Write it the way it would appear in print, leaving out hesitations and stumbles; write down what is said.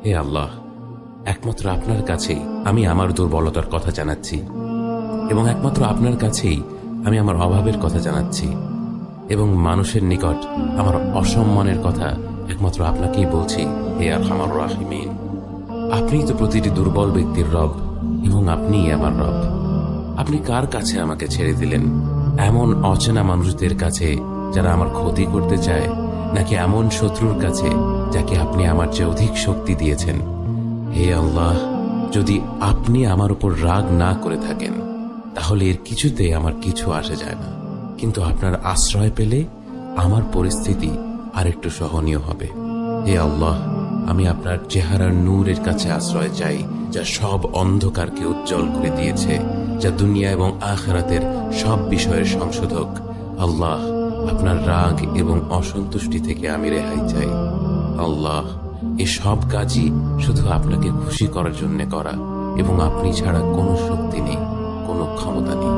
হে আল্লাহ, একমাত্র আপনার কাছেই আমি আমার দুর্বলতার কথা জানাচ্ছি এবং একমাত্র আপনার কাছেই আমি আমার অভাবের কথা জানাচ্ছি এবং মানুষের নিকট আমার অসম্মানের কথা একমাত্র আপনাকেই বলছি। হে আরহামার রাহিমিন, আপনিই তো প্রতিটি দুর্বল ব্যক্তির রব এবং আপনিই আমার রব। আপনি কার কাছে আমাকে ছেড়ে দিলেন? এমন অচেনা মানুষদের কাছে যারা আমার ক্ষতি করতে চায়, নাকি এমন শত্রুর কাছে যাকে আপনি আমার চেয়ে অধিক শক্তি দিয়েছেন? হে আল্লাহ, যদি আপনি আমার উপর রাগ না করে থাকেন তাহলে এর কিছুতে আমার কিছু আসে যায় না, কিন্তু আপনার আশ্রয় পেলে আমার পরিস্থিতি আরেকটু সহনীয় হবে। হে আল্লাহ, আমি আপনার চেহারার নূরের কাছে আশ্রয় চাই, যা সব অন্ধকারকে উজ্জ্বল করে দিয়েছে, যা দুনিয়া এবং আখিরাতের সব বিষয়ের সংশোধক। আল্লাহ, আপনার রাগ এবং অসন্তুষ্টি থেকে আমি রেহাই চাই। আল্লাহ, এ সব কাজই শুধু আপনাকে খুশি করার জন্য করা এবং আপনি ছাড়া কোনো শক্তি নেই, কোনো ক্ষমতা নেই।